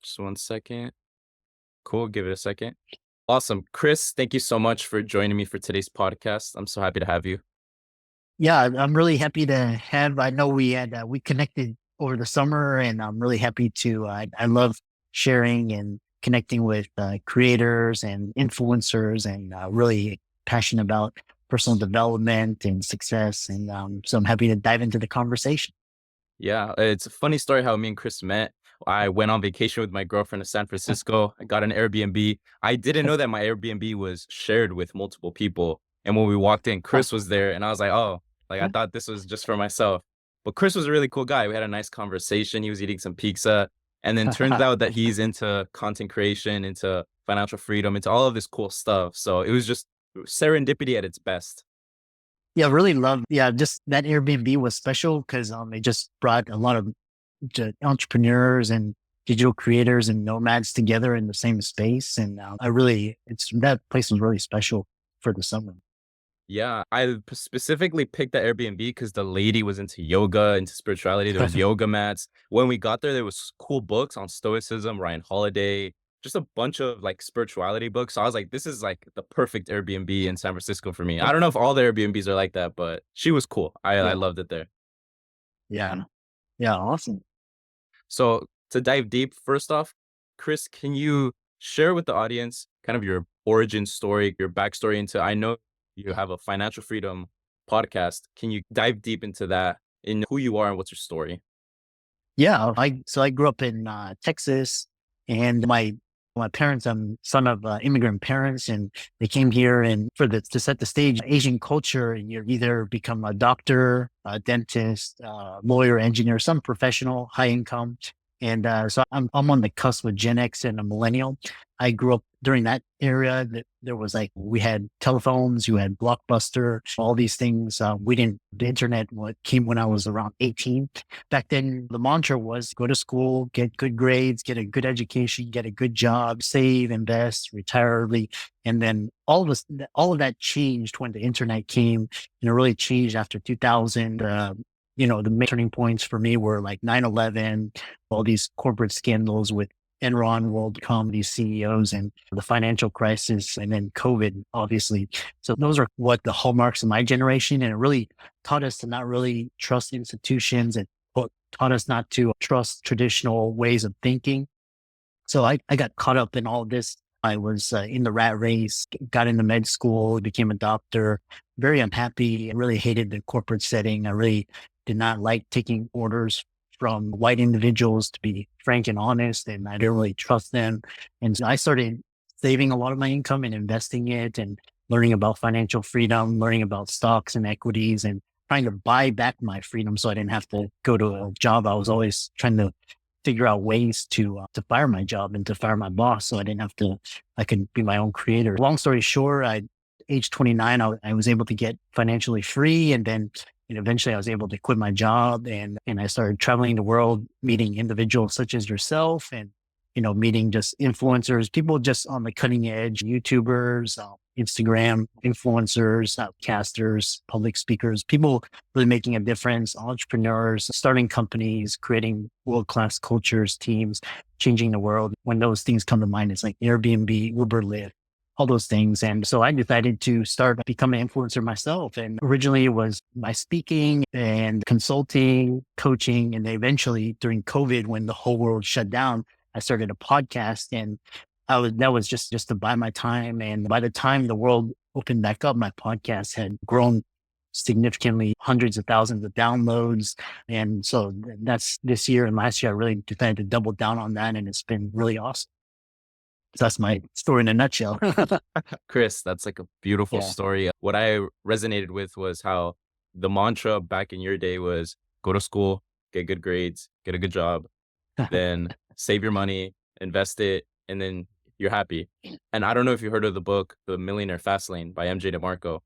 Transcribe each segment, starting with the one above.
Just one second. Cool. Give it a second. Awesome. Chris, thank you so much for joining me for today's podcast. I'm so happy to have you. Yeah, I'm really happy to have. I know we connected over the summer, and I'm really happy to. I love sharing and connecting with creators and influencers, and really passionate about personal development and success. And so I'm happy to dive into the conversation. Yeah, it's a funny story how me and Chris met. I went on vacation with my girlfriend to San Francisco. I got an Airbnb. I didn't know that my Airbnb was shared with multiple people. And when we walked in, Chris was there, and I was like, "Oh, like I thought this was just for myself." But Chris was a really cool guy. We had a nice conversation. He was eating some pizza, and then turns out that he's into content creation, into financial freedom, into all of this cool stuff. So it was just serendipity at its best. Yeah, really love. Yeah, just that Airbnb was special because it just brought a lot of entrepreneurs and digital creators and nomads together in the same space, and I really, it's that place was really special for the summer. Yeah, I specifically picked the Airbnb because the lady was into yoga, into spirituality. There was yoga mats. When we got there was cool books on stoicism, Ryan Holiday, just a bunch of like spirituality books. So I was like, this is like the perfect Airbnb in San Francisco for me. I don't know if all the Airbnbs are like that, but she was cool. I Yeah, loved it there. yeah, yeah, awesome. So to dive deep, first off, Chris, can you share with the audience kind of your origin story, your backstory into, I know you have a financial freedom podcast. Can you dive deep into that, in who you are and what's your story? Yeah, I grew up in Texas, and my parents. I'm son of immigrant parents, and they came here and for the to set the stage. Asian culture, you either become a doctor, a dentist, lawyer, engineer, some professional, high income, and so I'm on the cusp of Gen X and a millennial. I grew up during that era. That there was like we had telephones, you had Blockbuster, all these things. We didn't. The internet what came when I was around 18. Back then the mantra was go to school, get good grades, get a good education, get a good job, save, invest, retire early. And then all of that changed when the internet came, and it really changed after 2000. The main turning points for me were like 9/11, all these corporate scandals with Enron, WorldCom, these CEOs, and the financial crisis, and then COVID, obviously. So those are what the hallmarks of my generation. And it really taught us to not really trust institutions, and taught us not to trust traditional ways of thinking. So I got caught up in all this. I was in the rat race, got into med school, became a doctor, very unhappy. I really hated the corporate setting. I really did not like taking orders from white individuals, to be frank and honest, and I didn't really trust them. And so I started saving a lot of my income and investing it, and learning about financial freedom, learning about stocks and equities, and trying to buy back my freedom so I didn't have to go to a job. I was always trying to figure out ways to fire my job and to fire my boss, so I didn't have to. I could be my own creator. Long story short, age 29, I was able to get financially free, and then eventually I was able to quit my job, and I started traveling the world, meeting individuals such as yourself, and meeting just influencers, people just on the cutting edge, YouTubers, Instagram influencers, casters, public speakers, people really making a difference, entrepreneurs, starting companies, creating world-class cultures, teams, changing the world. When those things come to mind, it's like Airbnb, Uber, Lyft, all those things. And so I decided to start become an influencer myself. And originally it was by speaking and consulting, coaching, and eventually during COVID, when the whole world shut down, I started a podcast, and that was just to buy my time. And by the time the world opened back up, my podcast had grown significantly, hundreds of thousands of downloads. And so that's this year and last year, I really decided to double down on that. And it's been really awesome. So that's my story in a nutshell. Chris, that's like a beautiful Yeah. story. What I resonated with was how the mantra back in your day was go to school, get good grades, get a good job, then save your money, invest it, and then you're happy. And I don't know if you heard of the book, The Millionaire Fastlane by MJ DeMarco.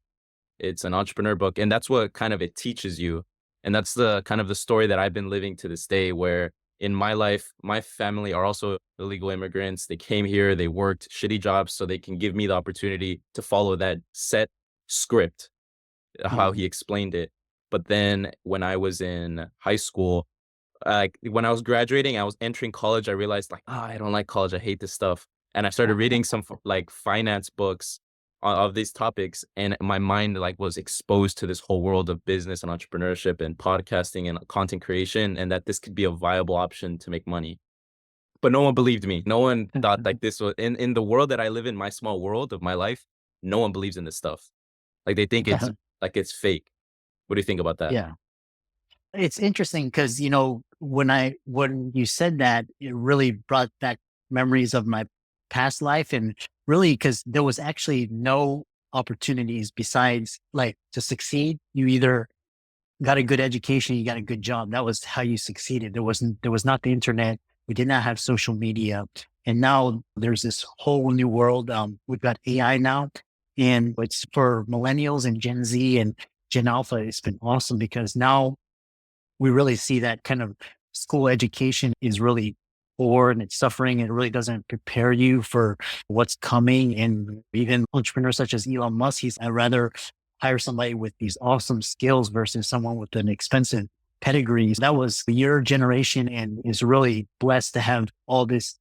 It's an entrepreneur book, and that's what kind of it teaches you. And that's the kind of the story that I've been living to this day, where in my life, my family are also illegal immigrants. They came here, they worked shitty jobs so they can give me the opportunity to follow that set script, how Mhm. he explained it. But then when I was in high school, Like when I was graduating, I was entering college, I realized like, "Ah, I don't like college, I hate this stuff." And I started reading some like finance books of these topics, and my mind like was exposed to this whole world of business and entrepreneurship and podcasting and content creation, and that this could be a viable option to make money. But no one believed me. No one thought like this was in the world that I live in, my small world of my life, no one believes in this stuff. Like they think it's fake. What do you think about that? Yeah. It's interesting because, when you said that, it really brought back memories of my past life. And really, because there was actually no opportunities besides like to succeed. You either got a good education, you got a good job. That was how you succeeded. There was not the internet. We did not have social media. And now there's this whole new world. We've got AI now, and it's for millennials and Gen Z and Gen Alpha. It's been awesome because now we really see that kind of school education is really poor and it's suffering. And it really doesn't prepare you for what's coming. And even entrepreneurs such as Elon Musk, I'd rather hire somebody with these awesome skills versus someone with an expensive pedigree. That was your generation and is really blessed to have all these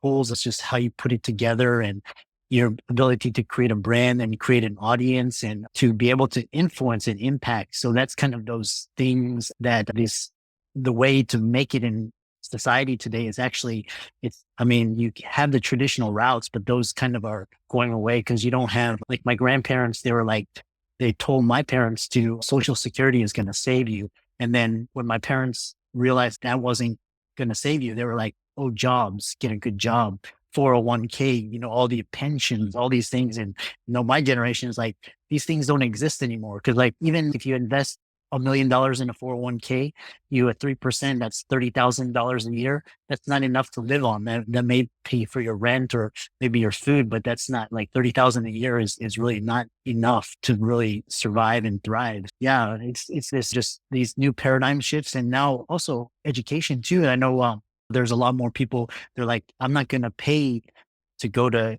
tools. It's just how you put it together and your ability to create a brand and create an audience and to be able to influence and impact. So that's kind of those things that the way to make it in society today is actually, I mean, you have the traditional routes, but those kind of are going away because you don't have, like my grandparents, they told my parents to social security is going to save you. And then when my parents realized that wasn't going to save you, they were like, oh, jobs, get a good job. 401k, all the pensions, all these things. And, my generation is like, these things don't exist anymore. Cause like, even if you invest $1 million in a 401k, you at 3%, that's $30,000 a year. That's not enough to live on. That may pay for your rent or maybe your food, but that's not like 30,000 a year is really not enough to really survive and thrive. Yeah. It's this, just these new paradigm shifts and now also education too. I know, there's a lot more people. They're like, I'm not going to pay to go to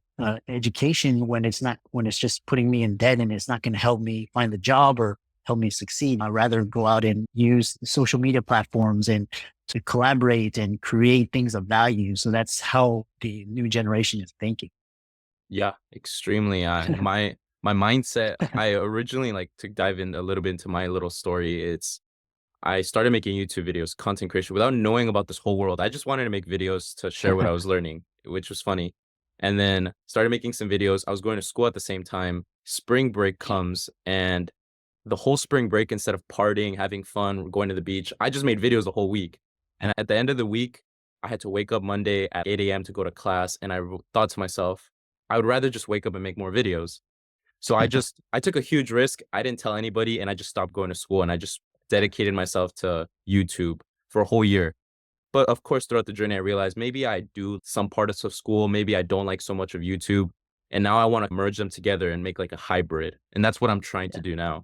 education when it's just putting me in debt and it's not going to help me find the job or help me succeed. I'd rather go out and use social media platforms and to collaborate and create things of value. So that's how the new generation is thinking. Yeah, extremely. My mindset. I originally like to dive in a little bit into my little story. I started making YouTube videos, content creation, without knowing about this whole world. I just wanted to make videos to share what I was learning, which was funny. And then started making some videos. I was going to school at the same time. Spring break comes, and the whole spring break, instead of partying, having fun, going to the beach, I just made videos the whole week. And at the end of the week, I had to wake up Monday at 8 a.m. to go to class. And thought to myself, I would rather just wake up and make more videos. So I took a huge risk. I didn't tell anybody and I just stopped going to school and I just dedicated myself to YouTube for a whole year. But of course, throughout the journey, I realized maybe I do some parts of school, maybe I don't like so much of YouTube. And now I want to merge them together and make like a hybrid. And that's what I'm trying to do now.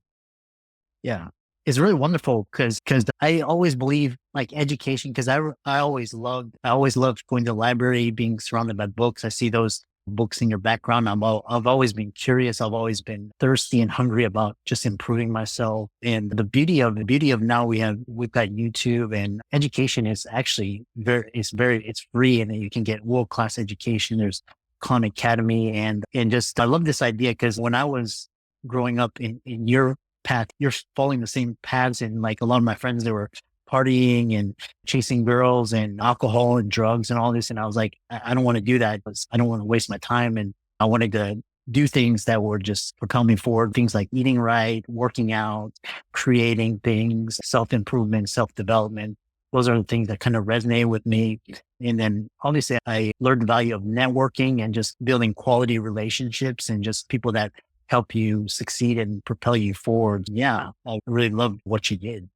Yeah. It's really wonderful because I always believe like education because I always loved going to the library, being surrounded by books. I see those books in your background. I've always been curious. I've always been thirsty and hungry about just improving myself. And the beauty of now we've got YouTube and education is actually it's free and you can get world class education. There's Khan Academy and just I love this idea because when I was growing up in your path, you're following the same paths. And like a lot of my friends, they were partying and chasing girls and alcohol and drugs and all this. And I was like, I don't want to do that. I don't want to waste my time. And I wanted to do things that were just propel me forward. Things like eating right, working out, creating things, self-improvement, self-development. Those are the things that kind of resonate with me. And then obviously I learned the value of networking and just building quality relationships and just people that help you succeed and propel you forward. Yeah, I really loved what you did.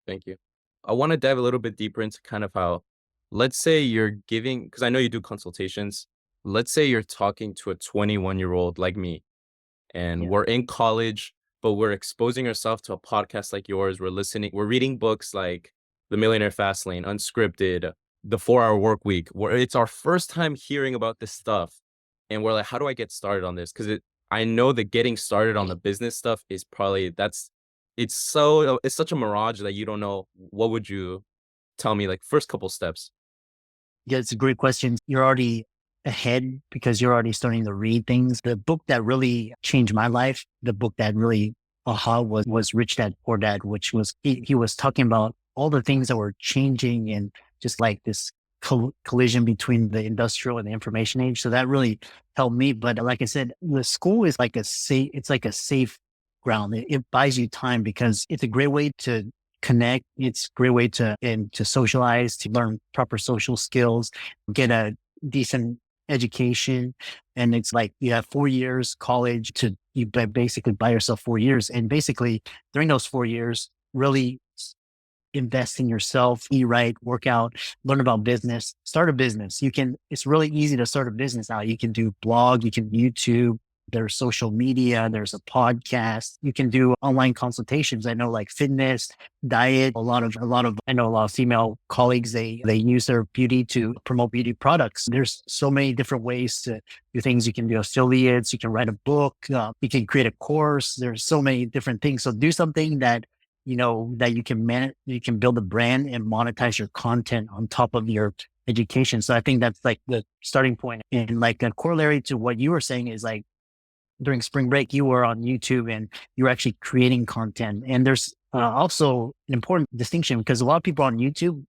Thank you. I want to dive a little bit deeper into kind of how, let's say you're giving, because I know you do consultations. Let's say you're talking to a 21-year-old like me, and Yeah. we're in college, but we're exposing ourselves to a podcast like yours. We're reading books like The Millionaire Fast Lane, Unscripted, The 4 Hour Work Week, where it's our first time hearing about this stuff. And we're like, how do I get started on this? I know that getting started on the business stuff is probably, it's such a mirage that you don't know. What would you tell me like first couple steps. Yeah, it's a great question. You're already ahead because you're already starting to read things. The book that really changed my life, the book that really was Rich Dad Poor Dad, which was he was talking about all the things that were changing and just like this collision between the industrial and the information age. So that really helped me. But like I said, the school is like a safe. It's like a safe ground. It buys you time because it's a great way to connect. It's a great way to socialize, to learn proper social skills, get a decent education. And it's like you have 4 years college to you basically buy yourself 4 years. And basically during those 4 years, really invest in yourself, eat right, work out, learn about business, start a business. It's really easy to start a business now. You can do blog, you can YouTube, there's social media, there's a podcast. You can do online consultations. I know like fitness, diet, I know a lot of female colleagues, they use their beauty to promote beauty products. There's so many different ways to do things. You can do affiliates, you can write a book, you can create a course. There's so many different things. So do something that that you can manage, you can build a brand and monetize your content on top of your education. So I think that's like the starting point. And like a corollary to what you were saying is like during spring break, you were on YouTube and you were actually creating content. And there's also an important distinction because a lot of people on YouTube,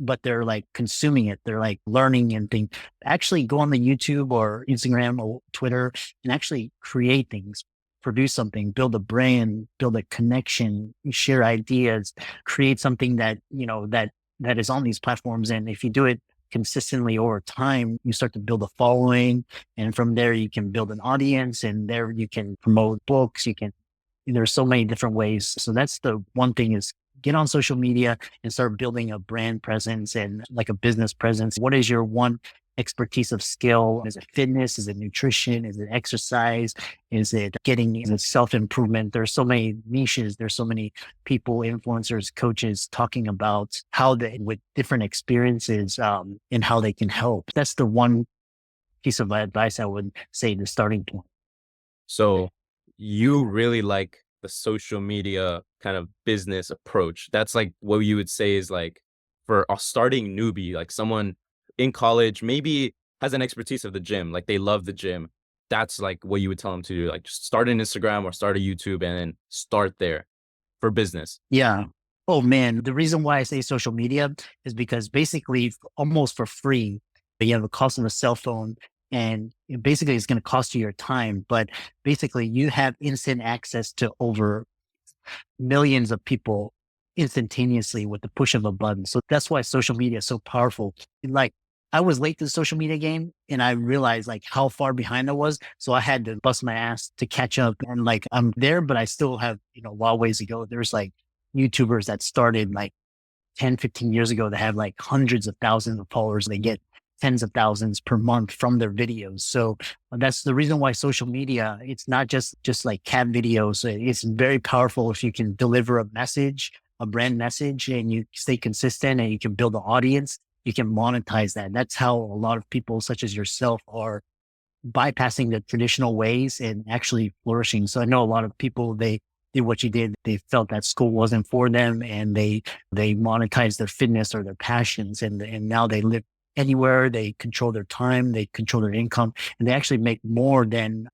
but they're like consuming it. They're like learning and things. Actually go on the YouTube or Instagram or Twitter and actually create things, produce something, build a brand, build a connection, share ideas, create something that, that is on these platforms. And if you do it consistently over time, you start to build a following. And from there, you can build an audience and there you can promote books. There's so many different ways. So that's the one thing is get on social media and start building a brand presence and like a business presence. What is your one expertise of skill? Is it fitness? Is it nutrition? Is it exercise? Is it self-improvement? There's so many niches. There's so many people, influencers, coaches talking about how they, with different experiences, and how they can help. That's the one piece of advice I would say the starting point. So you really like the social media kind of business approach. That's like what you would say is like for a starting newbie, like someone in college, maybe has an expertise of the gym, like they love the gym. That's like what you would tell them to do, like just start an Instagram or start a YouTube and then start there for business. Yeah. Oh man, the reason why I say social media is because basically almost for free, you have the cost of a cell phone and basically it's going to cost you your time, but basically you have instant access to over millions of people instantaneously with the push of a button. So that's why social media is so powerful. And like I was late to the social media game and I realized like how far behind I was. So I had to bust my ass to catch up and like I'm there, but I still have, a long ways to go. There's like YouTubers that started like 10, 15 years ago that have like hundreds of thousands of followers. They get tens of thousands per month from their videos. So that's the reason why social media, it's not just like cat videos. It's very powerful if you can deliver a message, a brand message, and you stay consistent and you can build an audience, you can monetize that. That's how a lot of people such as yourself are bypassing the traditional ways and actually flourishing. So I know a lot of people, they did what you did. They felt that school wasn't for them and they monetized their fitness or their passions and now they live anywhere. They control their time, they control their income, and they actually make more than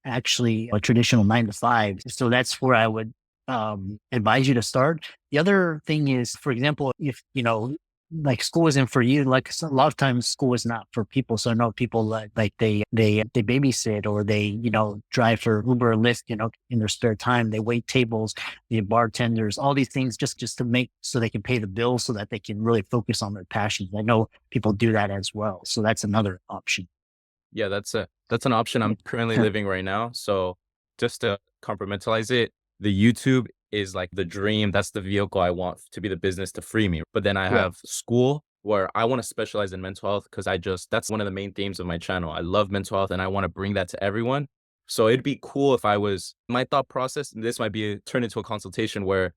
actually a traditional 9 to 5. So that's where I would advise you to start. The other thing is, for example, if like school isn't for you, like a lot of times school is not for people. So I know people like they babysit or they drive for Uber or Lyft in their spare time. They wait tables, the bartenders, all these things just to make so they can pay the bills so that they can really focus on their passions. I know people do that as well. So that's another option. Yeah, that's an option I'm currently living right now. So just to compartmentalize it, the YouTube is like the dream. That's the vehicle I want to be the business to free me. But then I Yeah. have school where I want to specialize in mental health because that's one of the main themes of my channel. I love mental health and I want to bring that to everyone. So it'd be cool if my thought process, and this might be turned into a consultation where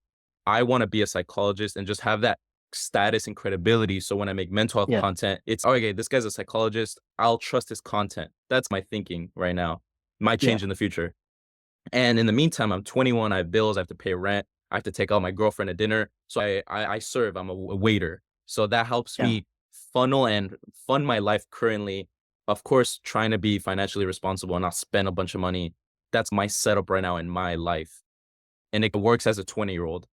I want to be a psychologist and just have that status and credibility. So when I make mental health Yeah. content, it's "Oh, okay, this guy's a psychologist. I'll trust his content." That's my thinking right now. Might Yeah. change in the future. And in the meantime, I'm 21, I have bills, I have to pay rent, I have to take out my girlfriend to dinner. So I serve, I'm a waiter. So that helps Yeah. me funnel and fund my life currently. Of course, trying to be financially responsible and not spend a bunch of money. That's my setup right now in my life. And it works as a 20-year-old.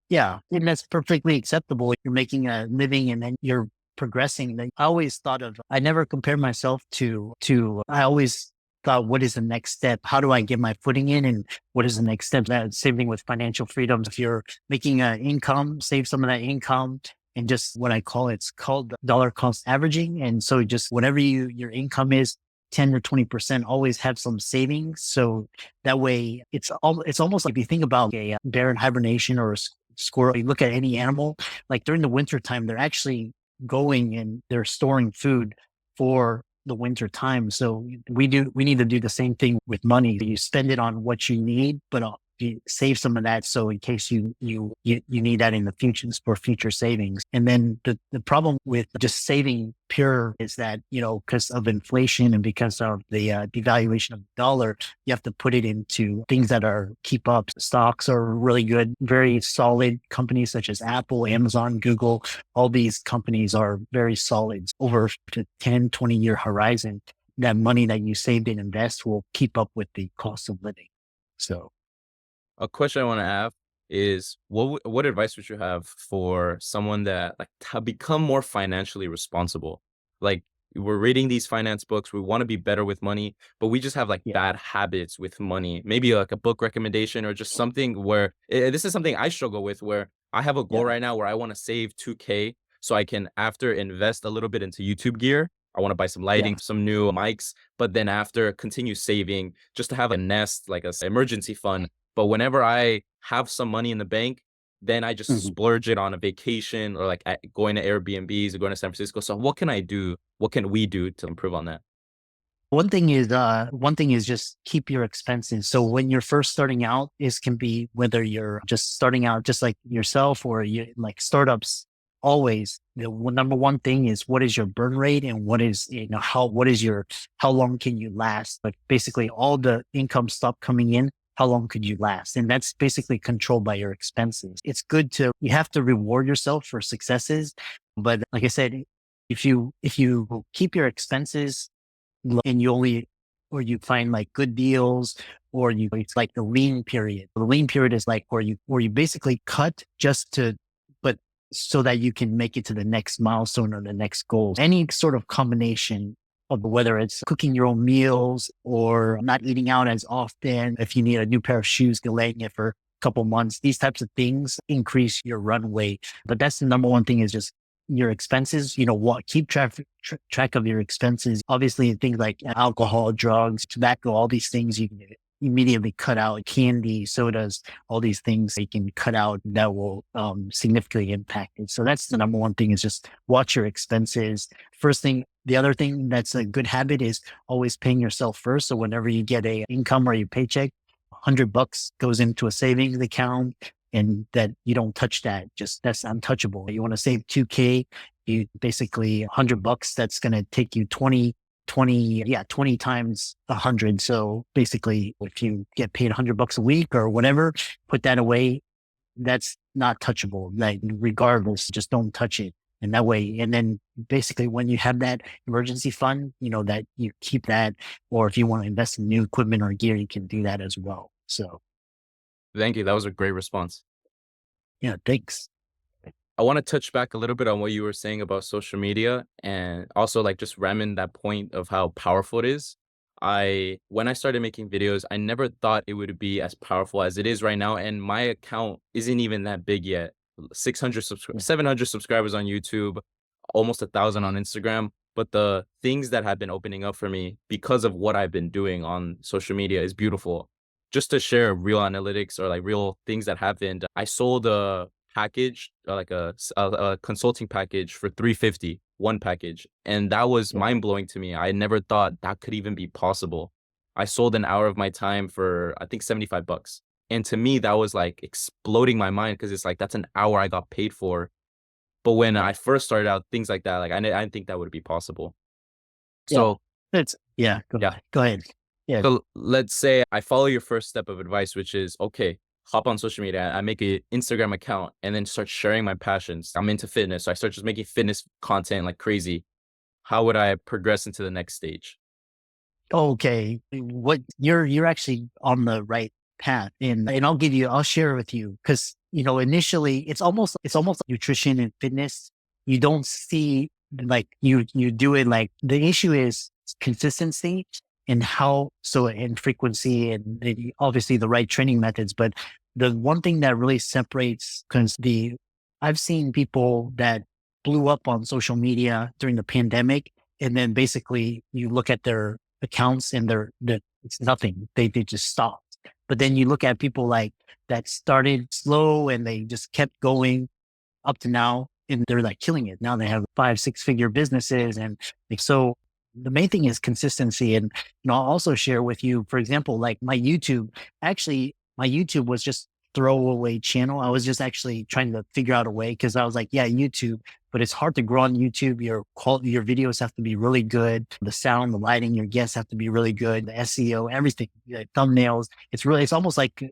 Yeah. And that's perfectly acceptable. You're making a living and then you're progressing. Like, I always thought of, I never compared myself I always thought, what is the next step? How do I get my footing in? And what is the next step? That same thing with financial freedoms. If you're making an income, save some of that income and just what I call it's called dollar cost averaging. And so just whatever your income is, 10 or 20%, always have some savings. So that way it's almost like if you think about a bear in hibernation or a squirrel, you look at any animal, like during the winter time, they're actually going and they're storing food for the winter time. So we need to do the same thing with money. You spend it on what you need, but you save some of that. So in case you need that in the future for future savings. And then the problem with just saving pure is that, because of inflation and because of the devaluation of the dollar, you have to put it into things that are keep up. Stocks are really good, very solid companies such as Apple, Amazon, Google. All these companies are very solid over to 10, 20-year horizon. That money that you saved and invest will keep up with the cost of living. So A question I want to ask is what advice would you have for someone that like to become more financially responsible? Like we're reading these finance books, we want to be better with money, but we just have like yeah, bad habits with money. Maybe like a book recommendation or just something where this is something I struggle with where I have a goal yeah. right now where I want to save 2K so I can after invest a little bit into YouTube gear. I want to buy some Yeah. lighting, some new mics, but then after continue saving just to have a nest, like a emergency fund, but whenever I have some money in the bank, then I just Mhm. splurge it on a vacation or like going to Airbnbs or going to San Francisco. So what can I do? What can we do to improve on that? One thing is just keep your expenses. So when you're first starting out, this can be whether you're just starting out just like yourself or you like startups, always number one thing is what is your burn rate and how long can you last? Like basically all the income stop coming in, how long could you last? And that's basically controlled by your expenses. You have to reward yourself for successes. But like I said, if you keep your expenses and or you find like good deals, or it's like the lean period. The lean period is like where you basically cut but so that you can make it to the next milestone or the next goal. Any sort of combination of whether it's cooking your own meals or not eating out as often. If you need a new pair of shoes, delaying it for a couple months, these types of things increase your runway. But that's the number one thing is just your expenses, keep track of your expenses. Obviously, things like alcohol, drugs, tobacco, all these things you can immediately cut out. Candy, sodas, all these things you can cut out that will significantly impact it. So that's the number one thing is just watch your expenses. The other thing that's a good habit is always paying yourself first. So whenever you get a income or your paycheck, $100 goes into a savings account and that you don't touch that. Just that's untouchable. You want to save 2K, you basically $100, that's going to take you 20 times 100. So basically if you get paid $100 a week or whatever, put that away. That's not touchable. Like regardless, just don't touch it. And that way, and then basically when you have that emergency fund, that you keep that, or if you want to invest in new equipment or gear, you can do that as well. So Thank you. That was a great response. yeah, thanks. I want to touch back a little bit on what you were saying about social media and also like just ramming that point of how powerful it is. When I started making videos, I never thought it would be as powerful as it is right now. And my account isn't even that big yet. 600, Yeah, 700 subscribers on YouTube, almost 1,000 on Instagram. But the things that have been opening up for me because of what I've been doing on social media is beautiful. Just to share real analytics or like real things that happened, I sold a package, like a consulting package for 350, one package. And that was yeah, mind blowing to me. I never thought that could even be possible. I sold an hour of my time for, I think, $75. And to me, that was like exploding my mind because it's like, that's an hour I got paid for. But when yeah, I first started out, things like that, like I didn't think that would be possible. yeah. So, Yeah. Go yeah. ahead. Go ahead. Yeah. So let's say I follow your first step of advice, which is okay, hop on social media. I make an Instagram account and then start sharing my passions. I'm into fitness. So I start just making fitness content like crazy. How would I progress into the next stage? Okay, what you're actually on the right path, and I'll share with you because initially it's almost like nutrition and fitness. You don't see like you do it like the issue is consistency and how so and frequency and obviously the right training methods. But the one thing that really separates because the I've seen people that blew up on social media during the pandemic, and then basically you look at their accounts and it's nothing. They just stopped. But then you look at people like that started slow and they just kept going up to now and they're like killing it. Now they have 5, 6 figure businesses. And like, so the main thing is consistency. And, I'll also share with you, for example, like my YouTube was just throwaway channel. I was just actually trying to figure out a way because I was like, yeah, YouTube, but it's hard to grow on YouTube. Your videos have to be really good. The sound, the lighting, your guests have to be really good. The SEO, everything, like thumbnails. It's almost like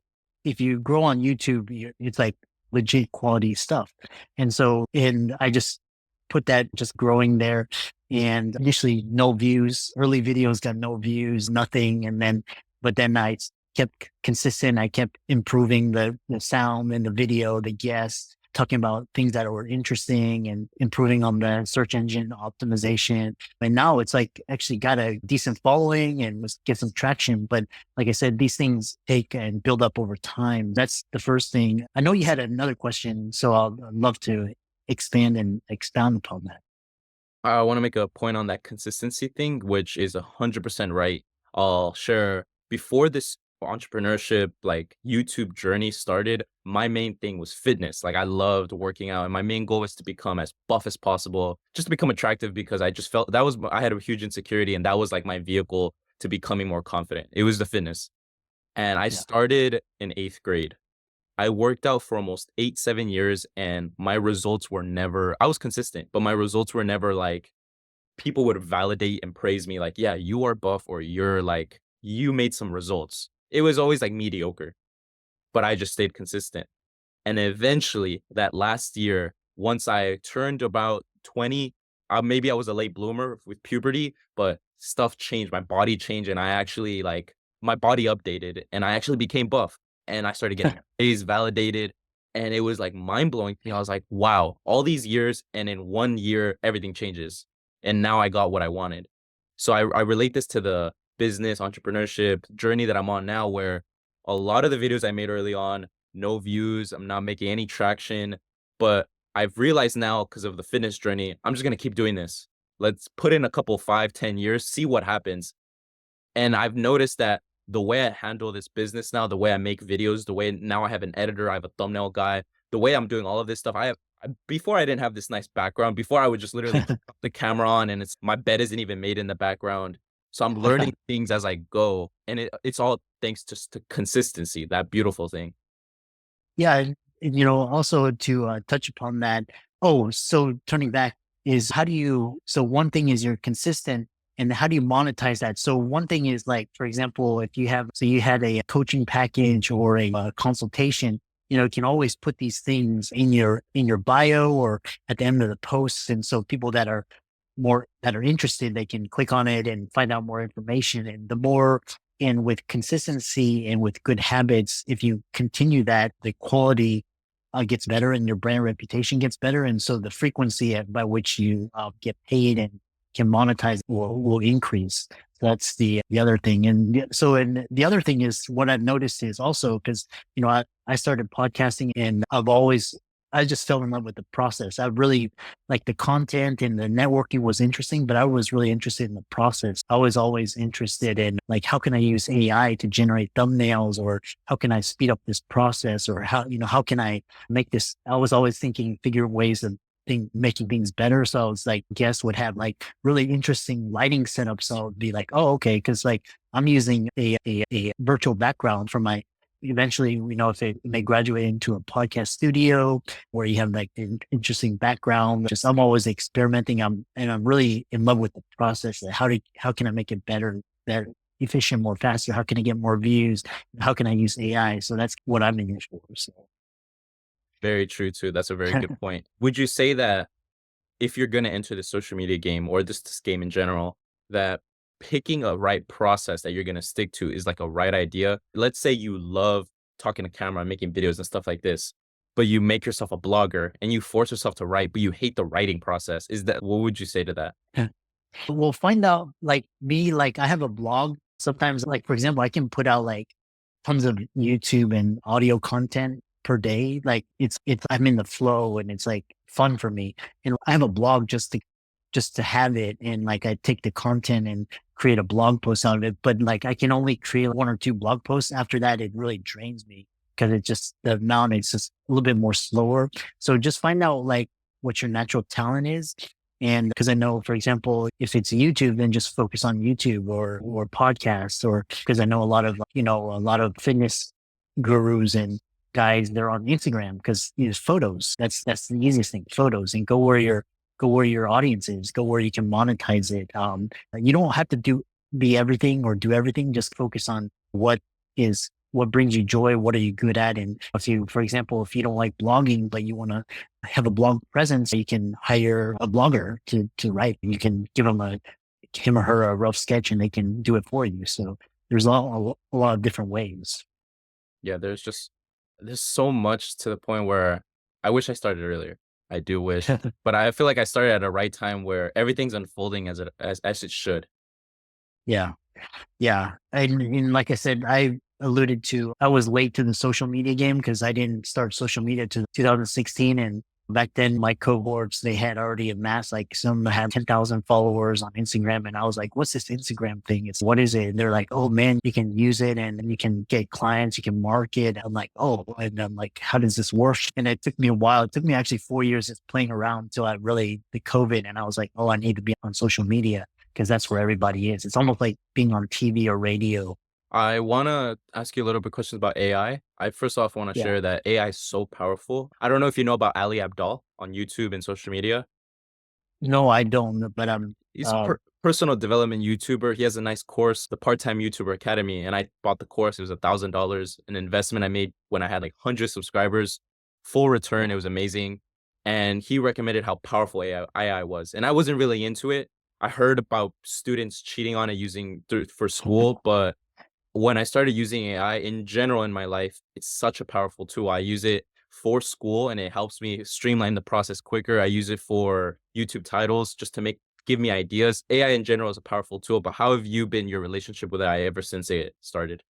if you grow on YouTube, it's like legit quality stuff. And I just put that just growing there. And initially no views, early videos got no views, nothing. But then I kept consistent. I kept improving the sound and the video, the guests, talking about things that were interesting and improving on the search engine optimization. And now it's like actually got a decent following and was get some traction. But like I said, these things take and build up over time. That's the first thing. I know you had another question, so I'd love to expand and expound upon that. I want to make a point on that consistency thing, which is 100% right. I'll share before this entrepreneurship, like YouTube journey started, my main thing was fitness. Like I loved working out, and my main goal was to become as buff as possible, just to become attractive because I just felt that was, I had a huge insecurity, and that was like my vehicle to becoming more confident. It was the fitness. And I Yeah. started in eighth grade. I worked out for almost 8, 7 years, and my results were never, I was consistent, but my results were never like, people would validate and praise me like, yeah, you are buff, or you're like, you made some results. It was always like mediocre, but I just stayed consistent. And eventually that last year, once I turned about 20, maybe I was a late bloomer with puberty, but stuff changed. My body changed, and I actually like my body updated, and I actually became buff, and I started getting praised, validated. And it was like mind blowing to me. I was like, wow, all these years, and in 1 year, everything changes. And now I got what I wanted. So I relate this to the business entrepreneurship journey that I'm on now, where a lot of the videos I made early on, no views, I'm not making any traction. But I've realized now, because of the fitness journey, I'm just gonna keep doing this. Let's put in a couple 5, 10 years, see what happens. And I've noticed that the way I handle this business now, the way I make videos, the way now I have an editor, I have a thumbnail guy, the way I'm doing all of this stuff, before I didn't have this nice background. Before I would just literally turn the camera on, and it's my bed isn't even made in the background. So I'm learning things as I go, and it's all thanks to consistency, that beautiful thing. Yeah, and, also to touch upon that. Oh, so turning back is how do you? So one thing is you're consistent, and how do you monetize that? So one thing is like, for example, if you had a coaching package or a consultation, you can always put these things in your bio or at the end of the posts, and so people that are interested, they can click on it and find out more information. And the more and with consistency and with good habits, if you continue that, the quality gets better and your brand reputation gets better. And so the frequency by which you get paid and can monetize will increase. So that's the other thing. And the other thing is what I've noticed is also because, I started podcasting and I just fell in love with the process. I really like the content and the networking was interesting, but I was really interested in the process. I was always interested in like, how can I use AI to generate thumbnails, or how can I speed up this process, or how can I make this? I was always thinking, figure ways of making things better. So I was like, guests would have like really interesting lighting setups. So I'd be like, oh, okay. Cause like I'm using a virtual background for my, eventually, if they may graduate into a podcast studio where you have like an interesting background. Just I'm always experimenting. I'm really in love with the process. How can I make it better? Better. efficient, more faster? How can I get more views? How can I use AI? So that's what I'm in here for. So Very true too. That's a very good point. Would you say that if you're gonna enter the social media game or this game in general, that picking a right process that you're gonna stick to is like a right idea? Let's say you love talking to camera, making videos and stuff like this, but you make yourself a blogger and you force yourself to write, but you hate the writing process. Is that what would you say to that? we'll find out like me, like I have a blog. Sometimes, like for example, I can put out like tons of YouTube and audio content per day. Like it's I'm in the flow and it's like fun for me. And I have a blog just to have it. And like I take the content and create a blog post out of it. But like I can only create one or two blog posts. After that, it really drains me because it just the amount is just a little bit more slower. So just find out like what your natural talent is. And because I know, for example, if it's YouTube, then just focus on YouTube or podcasts, or because I know a lot of, a lot of fitness gurus and guys, they're on Instagram because use photos. That's the easiest thing, photos, and go where your audience is, go where you can monetize it. You don't have to be everything or do everything. Just focus on what brings you joy. What are you good at? And if you, for example, if you don't like blogging, but you want to have a blog presence, you can hire a blogger to write. You can give him or her a rough sketch and they can do it for you. So there's a lot of different ways. Yeah, there's so much to the point where I wish I started earlier. I do wish, but I feel like I started at a right time where everything's unfolding as it should. Yeah. Yeah. And like I said, I alluded to, I was late to the social media game because I didn't start social media to 2016. And back then my cohorts, they had already amassed, like some had 10,000 followers on Instagram. And I was like, what's this Instagram thing? What is it? And they're like, oh man, you can use it and you can get clients, you can market. I'm like, oh, and I'm like, how does this work? And it took me a while. It took me actually 4 years of playing around until I really, the COVID. And I was like, oh, I need to be on social media because that's where everybody is. It's almost like being on TV or radio. I wanna ask you a little bit questions about AI. I first off wanna Yeah. share that AI is so powerful. I don't know if you know about Ali Abdal on YouTube and social media. No, I don't, but I'm, He's a uh, personal development YouTuber. He has a nice course, the Part-Time YouTuber Academy, and I bought the course. It was $1,000, an investment I made when I had like 100 subscribers. Full return. It was amazing. And he recommended how powerful AI was. And I wasn't really into it. I heard about students cheating on it using for school, but when I started using AI in general in my life, it's such a powerful tool. I use it for school and it helps me streamline the process quicker. I use it for YouTube titles just to give me ideas. AI in general is a powerful tool, but how have you been your relationship with AI ever since it started?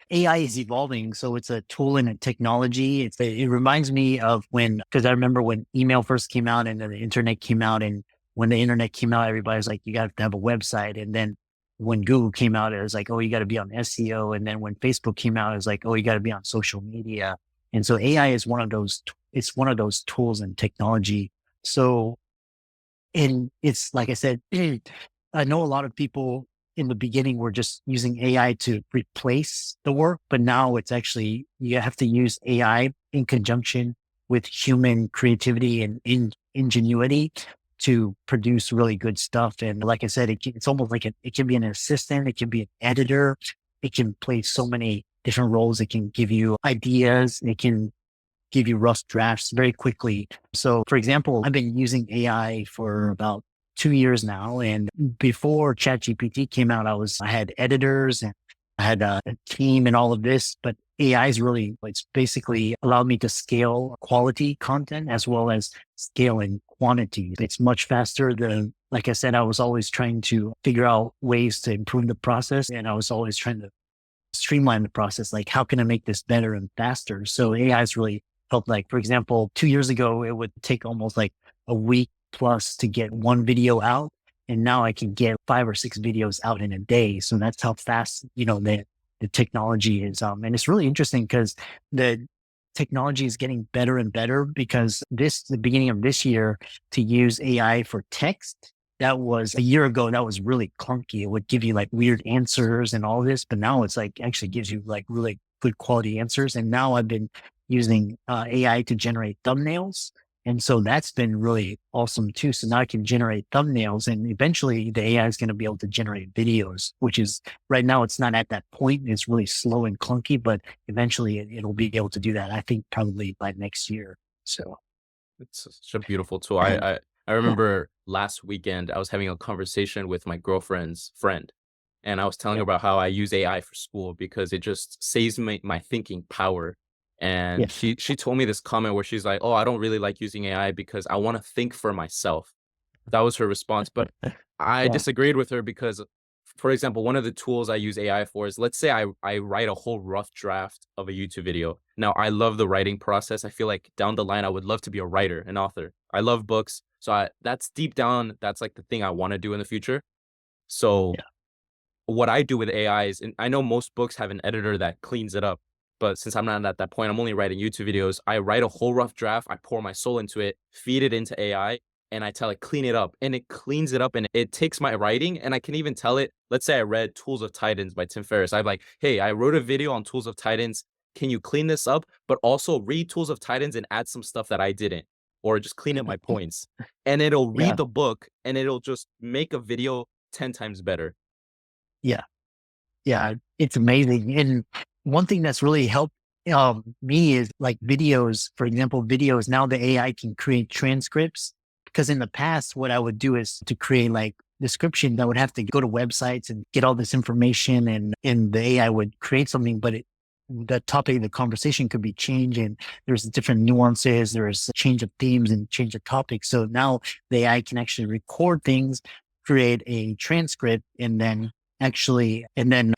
AI is evolving, so it's a tool and a technology. It reminds me of because I remember when email first came out and then the internet came out, and when the internet came out, everybody was like, you got to have a website. And then when Google came out, it was like, oh, you got to be on SEO. And then when Facebook came out, it was like, oh, you got to be on social media. And so AI is one of those. It's one of those tools and technology. So, and it's like I said, I know a lot of people in the beginning were just using AI to replace the work, but now it's actually, you have to use AI in conjunction with human creativity and ingenuity to produce really good stuff. And like I said, it's almost like it can be an assistant, it can be an editor, it can play so many different roles. It can give you ideas, it can give you rough drafts very quickly. So, for example, I've been using AI for about 2 years now. And before ChatGPT came out, I had editors and I had a team and all of this. But AI is really, it's basically allowed me to scale quality content as well as scale in quantity. It's much faster than, like I said, I was always trying to figure out ways to improve the process. And I was always trying to streamline the process. Like, how can I make this better and faster? So AI has really helped. Like, for example, 2 years ago, it would take almost like a week plus to get one video out. And now I can get 5 or 6 videos out in a day. So that's how fast, the technology is. And it's really interesting because the technology is getting better and better because the beginning of this year, to use AI for text, that was a year ago, that was really clunky. It would give you like weird answers and all this, but now it's like actually gives you like really good quality answers. And now I've been using AI to generate thumbnails. And so that's been really awesome too. So now I can generate thumbnails, and eventually the AI is going to be able to generate videos, which is right now it's not at that point. It's really slow and clunky, but eventually it'll be able to do that. I think probably by next year. So It's such a beautiful tool. I yeah, remember last weekend I was having a conversation with my girlfriend's friend, and I was telling her yeah, about how I use AI for school because it just saves me my thinking power. yeah, And she told me this comment where she's like, "Oh, I don't really like using AI because I want to think for myself." That was her response, but I yeah, disagreed with her because, for example, one of the tools I use AI for is, let's say I write a whole rough draft of a YouTube video. Now, I love the writing process. I feel like down the line, I would love to be a writer, an author. I love books. So that's deep down, that's like the thing I want to do in the future. So yeah, what I do with AI is, and I know most books have an editor that cleans it up, but since I'm not at that point, I'm only writing YouTube videos. I write a whole rough draft, I pour my soul into it, feed it into AI, and I tell it clean it up, and it cleans it up, and it takes my writing, and I can even tell it. Let's say I read Tools of Titans by Tim Ferriss. I'm like, hey, I wrote a video on Tools of Titans. Can you clean this up, but also read Tools of Titans and add some stuff that I didn't, or just clean up my points, and it'll read yeah, the book, and it'll just make a video 10 times better. yeah. Yeah, it's amazing. And one thing that's really helped me is like videos, for example, videos. Now the AI can create transcripts, because in the past, what I would do is to create like descriptions, I would have to go to websites and get all this information, and the AI would create something, but the topic, the conversation could be changed, and there's different nuances, there's a change of themes and change of topics. So now the AI can actually record things, create a transcript, and then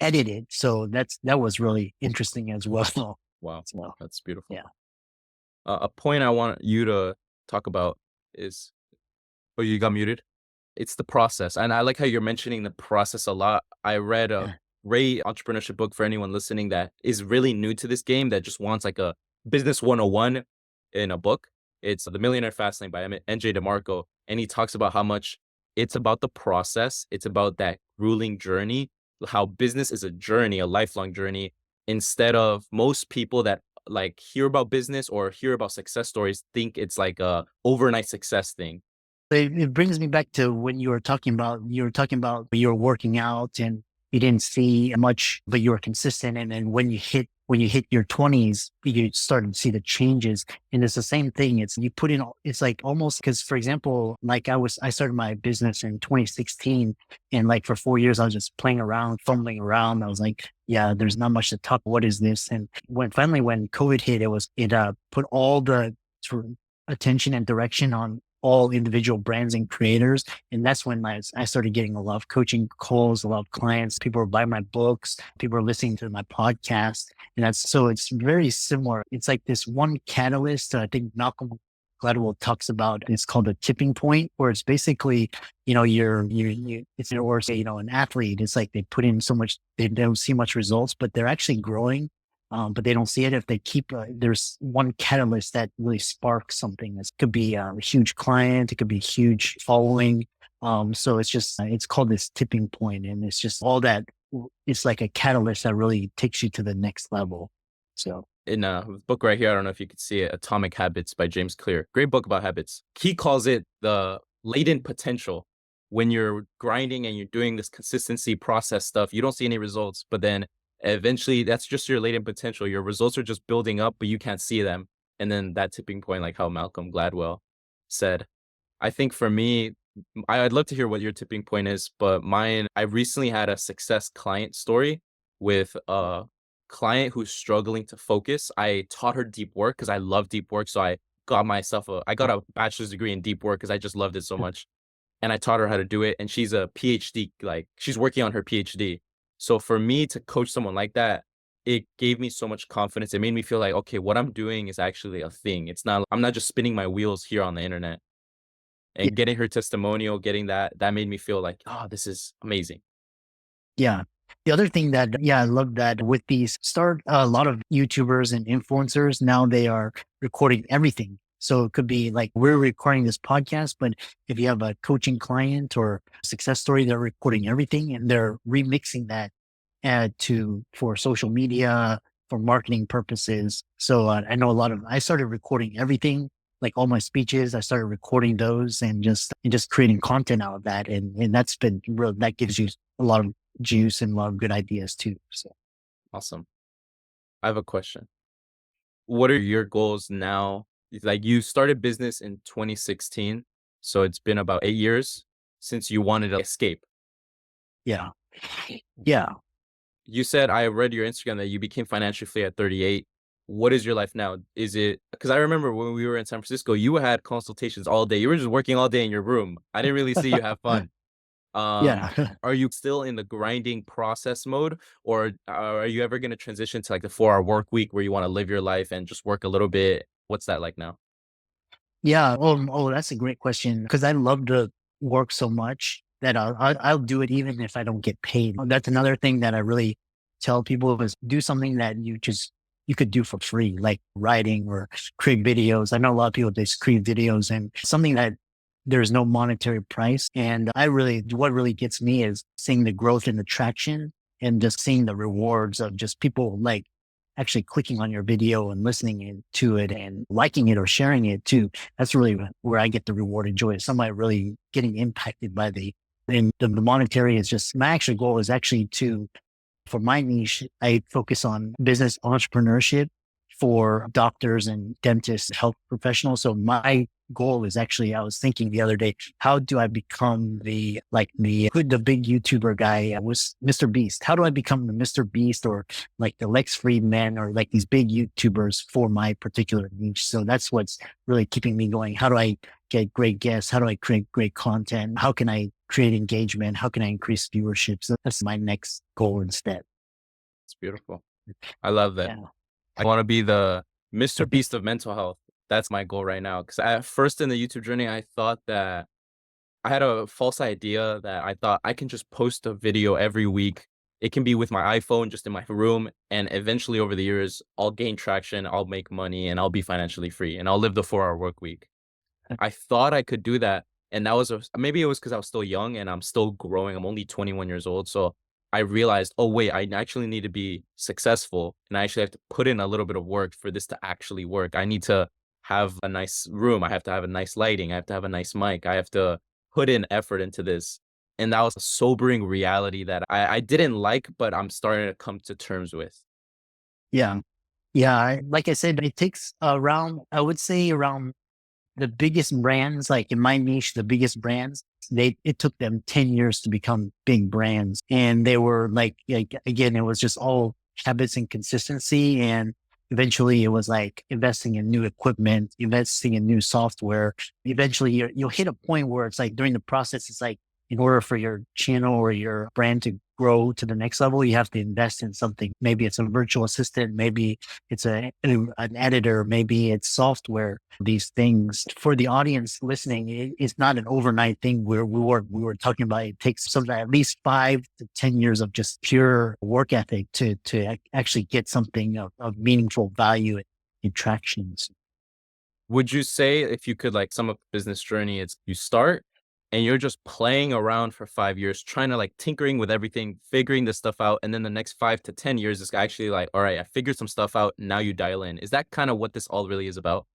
edit it. So that was really interesting as well. Wow, So that's beautiful. yeah. A point I want you to talk about is, oh, you got muted? It's the process, and I like how you're mentioning the process a lot. I read a Yeah. great entrepreneurship book for anyone listening that is really new to this game that just wants like a business 101 in a book. It's The Millionaire Fastlane by NJ DeMarco, and he talks about how much it's about the process, it's about that grueling journey, how business is a journey, a lifelong journey, instead of most people that like hear about business or hear about success stories think it's like a overnight success thing. It brings me back to when you were talking about you were working out and you didn't see much, but you were consistent. And then when you hit your 20s, you started to see the changes. And it's the same thing. It's you put in it's like almost because, for example, like I started my business in 2016, and like for 4 years I was just playing around, fumbling around. I was like, yeah, there's not much to talk. What is this? And when COVID hit, it put all the sort of attention and direction on all individual brands and creators. And that's when I started getting a lot of coaching calls, a lot of clients. People were buying my books, people were listening to my podcast. And it's very similar. It's like this one catalyst that I think Malcolm Gladwell talks about. It's called a tipping point, where it's basically, it's, or say, an athlete. It's like they put in so much, they don't see much results, but they're actually growing, but they don't see it if they keep. There's one catalyst that really sparks something. This could be a huge client, it could be a huge following. So it's called this tipping point, and it's just all that. It's like a catalyst that really takes you to the next level. So In a book right here, I don't know if you could see it, Atomic Habits by James Clear. Great book about habits. He calls it the latent potential. When you're grinding and you're doing this consistency process stuff, you don't see any results, but then eventually that's just your latent potential. Your results are just building up, but you can't see them. And then that tipping point, like how Malcolm Gladwell said. I think for me, I'd love to hear what your tipping point is, but mine, I recently had a success client story with a client who's struggling to focus. I taught her deep work because I love deep work. So I got a bachelor's degree in deep work because I just loved it so much. And I taught her how to do it. And she's a PhD, like she's working on her PhD. So for me to coach someone like that, it gave me so much confidence. It made me feel like, okay, what I'm doing is actually a thing. I'm not just spinning my wheels here on the internet. yeah, And getting her testimonial, getting that made me feel like, "Oh, this is amazing." yeah. The other thing that, yeah, I love that with these start a lot of YouTubers and influencers now they are recording everything. So it could be like we're recording this podcast, but if you have a coaching client or success story, they're recording everything and they're remixing that for social media, for marketing purposes. So I know I started recording everything. like all my speeches. I started recording those and just creating content out of that. And that's been real, that gives you a lot of juice and a lot of good ideas too. So Awesome. I have a question. What are your goals now? Like you started business in 2016, so it's been about 8 years since you wanted to escape. yeah. Yeah. You said I read your Instagram that you became financially free at 38. What is your life now? Is it because I remember when we were in San Francisco, you had consultations all day. You were just working all day in your room. I didn't really see you have fun. Um, Yeah. are you still in the grinding process mode, or are you ever going to transition to like the 4-hour work week where you want to live your life and just work a little bit? What's that like now? Yeah. Oh, that's a great question because I love to work so much that I'll do it even if I don't get paid. That's another thing that I really tell people is do something that you could do for free, like writing or create videos. I know a lot of people just create videos and something that there's no monetary price. And what really gets me is seeing the growth and the traction and just seeing the rewards of just people like actually clicking on your video and to it and liking it or sharing it too. That's really where I get the reward and joy. Somebody really getting impacted by the monetary is just my actual goal is actually to for my niche, I focus on business entrepreneurship for doctors and dentists, health professionals. So my goal is actually, I was thinking the other day, how do I become the big YouTuber guy was Mr. Beast? How do I become the Mr. Beast or like the Lex Friedman or like these big YouTubers for my particular niche? So that's what's really keeping me going. How do I get great guests? How do I create great content? How can I create engagement? How can I increase viewership? So that's my next goal instead. It's beautiful. I love that. Yeah. I want to be the Mr. Beast of mental health. That's my goal right now. Because at first in the YouTube journey, I thought that I had a false idea that I thought I can just post a video every week. It can be with my iPhone, just in my room. And eventually over the years, I'll gain traction, I'll make money, and I'll be financially free, and I'll live the 4-hour work week. I thought I could do that, and that was maybe it was because I was still young and I'm still growing. I'm only 21 years old, so I realized, "Oh, wait, I actually need to be successful, and I actually have to put in a little bit of work for this to actually work. I need to have a nice room. I have to have a nice lighting. I have to have a nice mic. I have to put in effort into this." And that was a sobering reality that I didn't like, but I'm starting to come to terms with. Yeah. Yeah. Like I said, it takes around, I would say around the biggest brands, like in my niche, the biggest brands, it took them 10 years to become big brands. And they were like again, it was just all habits and consistency. And eventually it was like investing in new equipment, investing in new software. Eventually you'll hit a point where it's like during the process, it's like in order for your channel or your brand to grow to the next level, you have to invest in something. Maybe it's a virtual assistant, maybe it's an editor, maybe it's software. These things for the audience listening, it's not an overnight thing where we were talking about. It takes something at least 5 to 10 years of just pure work ethic to actually get something of meaningful value and tractions. Would you say if you could like sum up the business journey, it's you start and you're just playing around for 5 years, trying to like tinkering with everything, figuring this stuff out. And then the next 5 to 10 years is actually like, all right, I figured some stuff out. Now you dial in. Is that kind of what this all really is about?